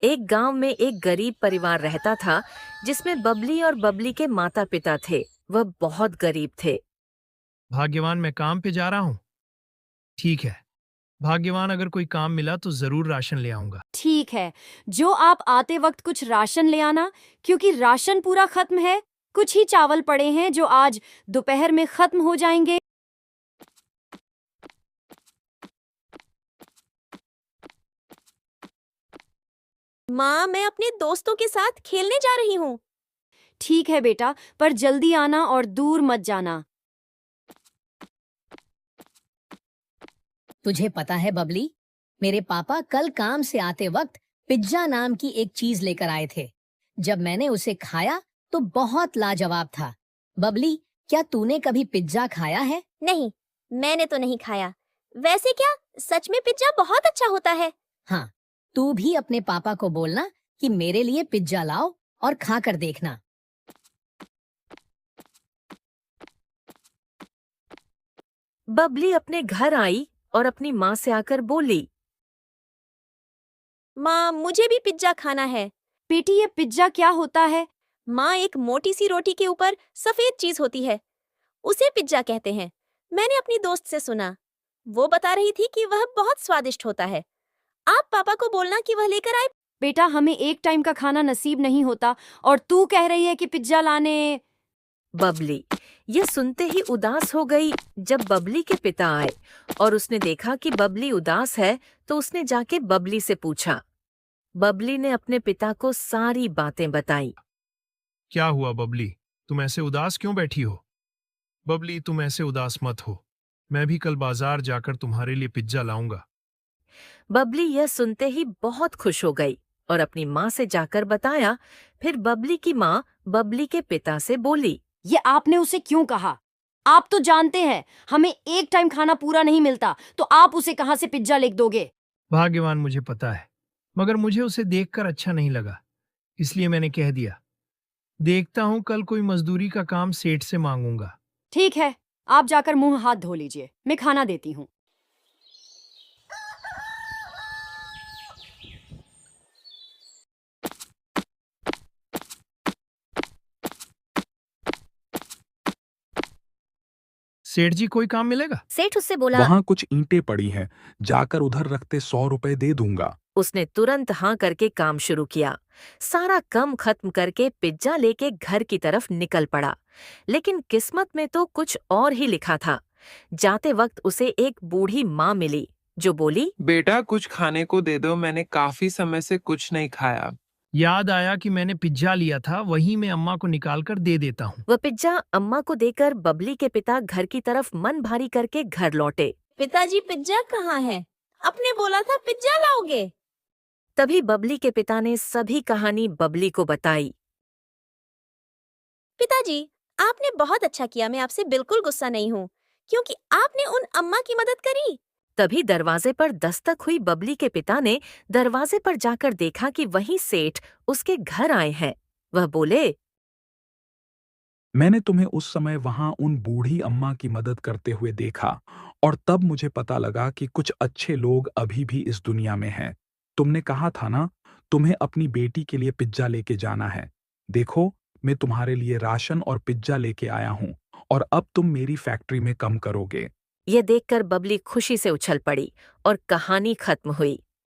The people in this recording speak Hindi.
एक गांव में एक गरीब परिवार रहता था जिसमें बबली और बबली के माता पिता थे। वह बहुत गरीब थे। भाग्यवान, मैं काम पे जा रहा हूँ। ठीक है। भाग्यवान, अगर कोई काम मिला तो जरूर राशन ले आऊंगा। ठीक है। जो आप आते वक्त कुछ राशन ले आना, क्योंकि राशन पूरा खत्म है। कुछ ही चावल पड़े हैं जो आज दोपहर में खत्म हो जाएंगे। माँ, मैं अपने दोस्तों के साथ खेलने जा रही हूँ। ठीक है बेटा, पर जल्दी आना और दूर मत जाना। तुझे पता है बबली, मेरे पापा कल काम से आते वक्त पिज्जा नाम की एक चीज लेकर आए थे। जब मैंने उसे खाया तो बहुत लाजवाब था। बबली, क्या तूने कभी पिज्जा खाया है? नहीं, मैंने तो नहीं खाया। वैसे क्या सच में पिज्जा बहुत अच्छा होता है? हाँ, तू भी अपने पापा को बोलना कि मेरे लिए पिज्जा लाओ और खा कर देखना। बबली अपने घर आई और अपनी माँ से आकर बोली, माँ, मुझे भी पिज्जा खाना है। बेटी, ये पिज्जा क्या होता है? माँ, एक मोटी सी रोटी के ऊपर सफेद चीज होती है, उसे पिज्जा कहते हैं। मैंने अपनी दोस्त से सुना, वो बता रही थी कि वह बहुत स्वादिष्ट होता है। आप पापा को बोलना कि वह लेकर आए। बेटा, हमें एक टाइम का खाना नसीब नहीं होता और तू कह रही है कि पिज्जा लाने। बबली यह सुनते ही उदास हो गई। जब बबली के पिता आए और उसने देखा कि बबली उदास है तो उसने जाके बबली से पूछा। बबली ने अपने पिता को सारी बातें बताई। क्या हुआ बबली, तुम ऐसे उदास क्यों बैठी हो? बबली, तुम ऐसे उदास मत हो। मैं भी कल बाजार जाकर तुम्हारे लिए पिज्जा लाऊंगा। बबली यह सुनते ही बहुत खुश हो गई और अपनी माँ से जाकर बताया। फिर बबली की माँ बबली के पिता से बोली, ये आपने उसे क्यों कहा? आप तो जानते हैं हमें एक टाइम खाना पूरा नहीं मिलता, तो आप उसे कहाँ से पिज्जा लिख दोगे? भाग्यवान, मुझे पता है, मगर मुझे उसे देखकर अच्छा नहीं लगा, इसलिए मैंने कह दिया। देखता हूँ कल कोई मजदूरी का काम सेठ से मांगूंगा। ठीक है, आप जाकर मुंह हाथ धो लीजिए, मैं खाना देती हूँ। सेठ जी, कोई काम मिलेगा? सेठ उससे बोला। वहां कुछ ईंटें पड़ी हैं, जाकर उधर रखते 100 रुपए दे दूंगा। उसने तुरंत हाँ करके काम शुरू किया। सारा काम खत्म करके पिज्जा लेके घर की तरफ निकल पड़ा। लेकिन किस्मत में तो कुछ और ही लिखा था। जाते वक्त उसे एक बूढ़ी माँ मिली जो बोली, बेटा, कुछ खाने को दे दो, मैंने काफी समय से कुछ नहीं खाया। याद आया कि मैंने पिज्जा लिया था, वही मैं अम्मा को निकाल कर दे देता हूँ। वह पिज्जा अम्मा को देकर बबली के पिता घर की तरफ मन भारी करके घर लौटे। पिताजी, पिज्जा कहाँ है? आपने बोला था पिज्जा लाओगे। तभी बबली के पिता ने सभी कहानी बबली को बताई। पिताजी, आपने बहुत अच्छा किया। मैं आपसे बिल्कुल गुस्सा नहीं हूँ, क्योंकि आपने उन अम्मा की मदद करी। तभी दरवाजे पर दस्तक हुई। बबली के पिता ने दरवाजे पर जाकर देखा कि वही सेठ उसके घर आए हैं। वह बोले, मैंने तुम्हें उस समय वहां उन बूढ़ी अम्मा की मदद करते हुए देखा और तब मुझे पता लगा कि कुछ अच्छे लोग अभी भी इस दुनिया में हैं। तुमने कहा था ना, तुम्हें अपनी बेटी के लिए पिज्जा लेके जाना है। देखो, मैं तुम्हारे लिए राशन और पिज्जा लेके आया हूँ और अब तुम मेरी फैक्ट्री में काम करोगे। यह देखकर बबली खुशी से उछल पड़ी और कहानी खत्म हुई।